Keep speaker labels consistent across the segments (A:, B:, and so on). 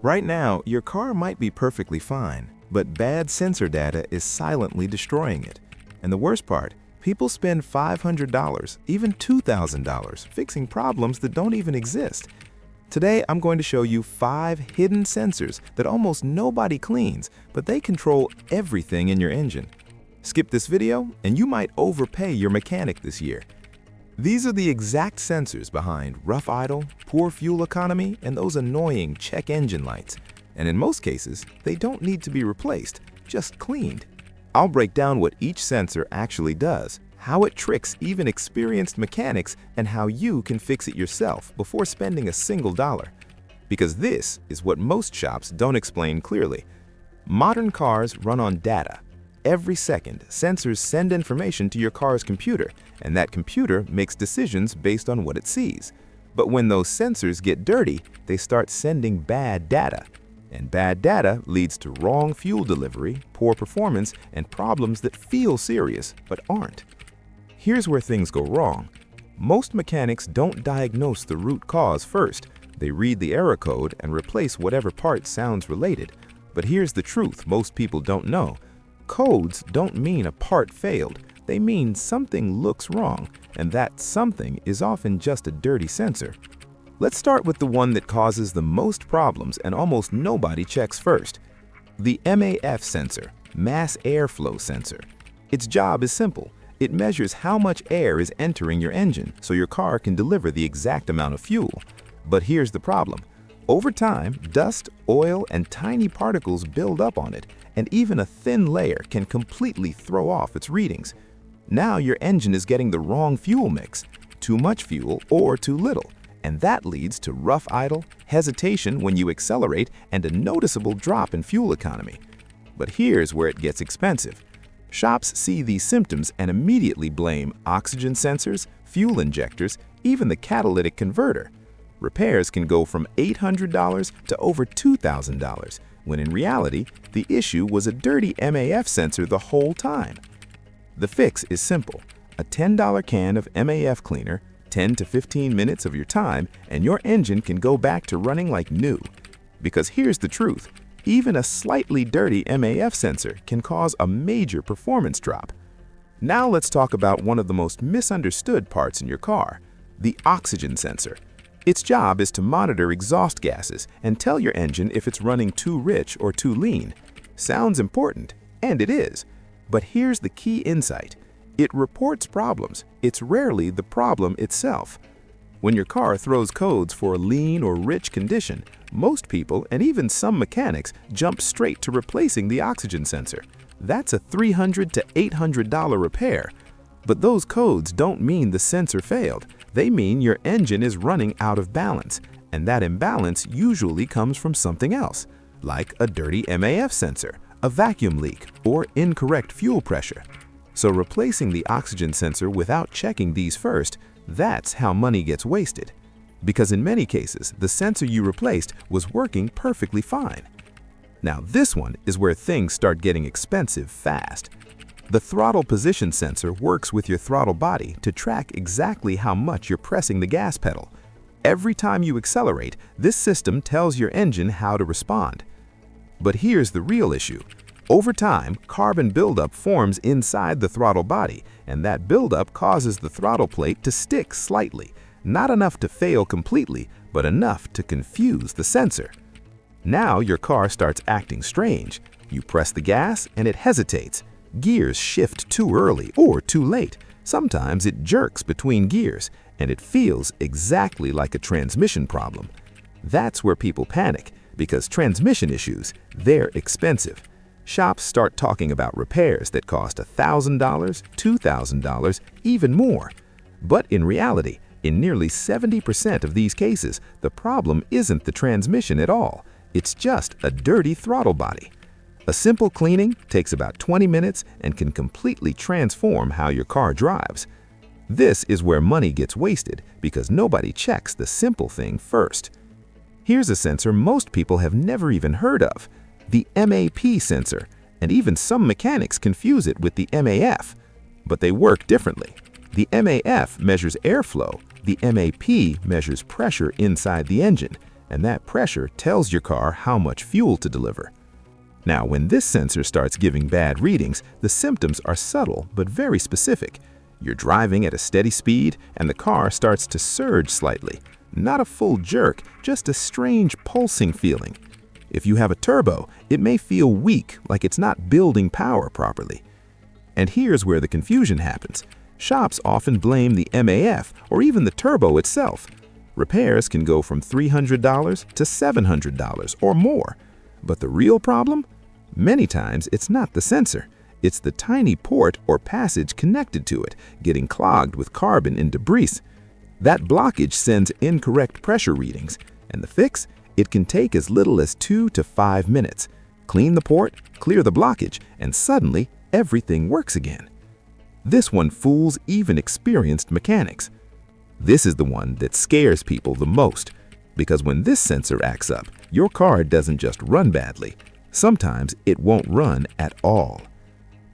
A: Right now, your car might be perfectly fine, but bad sensor data is silently destroying it. And the worst part, people spend $500, even $2,000, fixing problems that don't even exist. Today, I'm going to show you 5 hidden sensors that almost nobody cleans, but they control everything in your engine. Skip this video, and you might overpay your mechanic this year. These are the exact sensors behind rough idle, poor fuel economy, and those annoying check engine lights. And in most cases, they don't need to be replaced, just cleaned. I'll break down what each sensor actually does, how it tricks even experienced mechanics, and how you can fix it yourself before spending a single dollar. Because this is what most shops don't explain clearly. Modern cars run on data. Every second, sensors send information to your car's computer, and that computer makes decisions based on what it sees. But when those sensors get dirty, they start sending bad data. And bad data leads to wrong fuel delivery, poor performance, and problems that feel serious but aren't. Here's where things go wrong. Most mechanics don't diagnose the root cause first. They read the error code and replace whatever part sounds related. But here's the truth most people don't know. Codes don't mean a part failed. They mean something looks wrong, and that something is often just a dirty sensor. Let's start with the one that causes the most problems and almost nobody checks first. The MAF sensor, mass airflow sensor. Its job is simple. It measures how much air is entering your engine so your car can deliver the exact amount of fuel. But here's the problem. Over time, dust, oil, and tiny particles build up on it, and even a thin layer can completely throw off its readings. Now your engine is getting the wrong fuel mix, too much fuel or too little, and that leads to rough idle, hesitation when you accelerate, and a noticeable drop in fuel economy. But here's where it gets expensive. Shops see these symptoms and immediately blame oxygen sensors, fuel injectors, even the catalytic converter. Repairs can go from $800 to over $2,000, when in reality, the issue was a dirty MAF sensor the whole time. The fix is simple. A $10 can of MAF cleaner, 10 to 15 minutes of your time, and your engine can go back to running like new. Because here's the truth, even a slightly dirty MAF sensor can cause a major performance drop. Now let's talk about one of the most misunderstood parts in your car, the oxygen sensor. Its job is to monitor exhaust gases and tell your engine if it's running too rich or too lean. Sounds important, and it is. But here's the key insight. It reports problems. It's rarely the problem itself. When your car throws codes for a lean or rich condition, most people, and even some mechanics, jump straight to replacing the oxygen sensor. That's a $300 to $800 repair. But those codes don't mean the sensor failed. They mean your engine is running out of balance, and that imbalance usually comes from something else, like a dirty MAF sensor, a vacuum leak, or incorrect fuel pressure. So replacing the oxygen sensor without checking these first, that's how money gets wasted. Because in many cases, the sensor you replaced was working perfectly fine. Now this one is where things start getting expensive fast. The throttle position sensor works with your throttle body to track exactly how much you're pressing the gas pedal. Every time you accelerate, this system tells your engine how to respond. But here's the real issue. Over time, carbon buildup forms inside the throttle body, and that buildup causes the throttle plate to stick slightly. Not enough to fail completely, but enough to confuse the sensor. Now your car starts acting strange. You press the gas and it hesitates. Gears shift too early or too late. Sometimes it jerks between gears, and it feels exactly like a transmission problem. That's where people panic, because transmission issues, they're expensive. Shops start talking about repairs that cost $1,000, $2,000, even more. But in reality, in nearly 70% of these cases, the problem isn't the transmission at all. It's just a dirty throttle body. A simple cleaning takes about 20 minutes and can completely transform how your car drives. This is where money gets wasted because nobody checks the simple thing first. Here's a sensor most people have never even heard of, the MAP sensor, and even some mechanics confuse it with the MAF. But they work differently. The MAF measures airflow, the MAP measures pressure inside the engine, and that pressure tells your car how much fuel to deliver. Now, when this sensor starts giving bad readings, the symptoms are subtle but very specific. You're driving at a steady speed, and the car starts to surge slightly. Not a full jerk, just a strange pulsing feeling. If you have a turbo, it may feel weak, like it's not building power properly. And here's where the confusion happens. Shops often blame the MAF or even the turbo itself. Repairs can go from $300 to $700 or more. But the real problem? Many times it's not the sensor. It's the tiny port or passage connected to it, getting clogged with carbon and debris. That blockage sends incorrect pressure readings, and the fix? It can take as little as 2 to 5 minutes. Clean the port, clear the blockage, and suddenly everything works again. This one fools even experienced mechanics. This is the one that scares people the most, because when this sensor acts up, your car doesn't just run badly. Sometimes it won't run at all.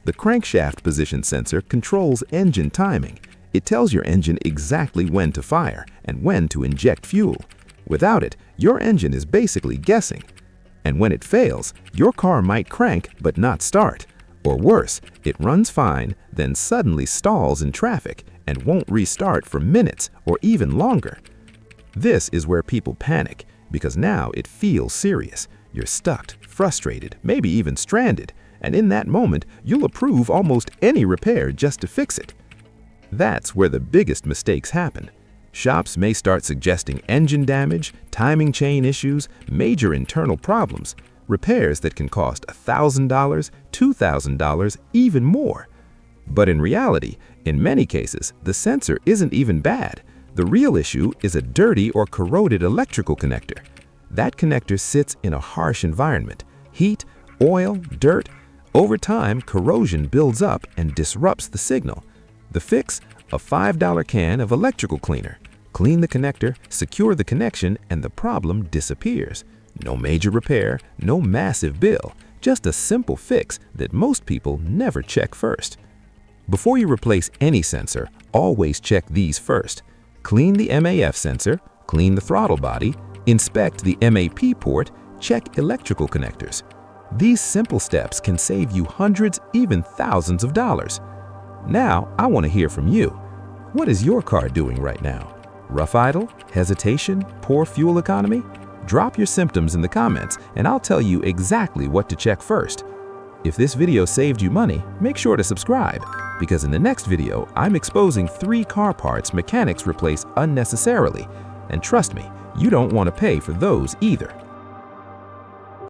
A: The crankshaft position sensor controls engine timing. It tells your engine exactly when to fire and when to inject fuel. Without it, your engine is basically guessing. And when it fails, your car might crank but not start. Or worse, it runs fine, then suddenly stalls in traffic and won't restart for minutes or even longer. This is where people panic, because now it feels serious. You're stuck, frustrated, maybe even stranded, and in that moment, you'll approve almost any repair just to fix it. That's where the biggest mistakes happen. Shops may start suggesting engine damage, timing chain issues, major internal problems, repairs that can cost $1,000, $2,000, even more. But in reality, in many cases, the sensor isn't even bad. The real issue is a dirty or corroded electrical connector. That connector sits in a harsh environment. Heat, oil, dirt. Over time, corrosion builds up and disrupts the signal. The fix? A $5 can of electrical cleaner. Clean the connector, secure the connection, and the problem disappears. No major repair, no massive bill, just a simple fix that most people never check first. Before you replace any sensor, always check these first. Clean the MAF sensor, clean the throttle body, inspect the MAP port, check electrical connectors. These simple steps can save you hundreds, even thousands of dollars. Now, I want to hear from you. What is your car doing right now? Rough idle? Hesitation? Poor fuel economy? Drop your symptoms in the comments and I'll tell you exactly what to check first. If this video saved you money, make sure to subscribe, because in the next video, I'm exposing 3 car parts mechanics replace unnecessarily. And trust me, you don't want to pay for those either.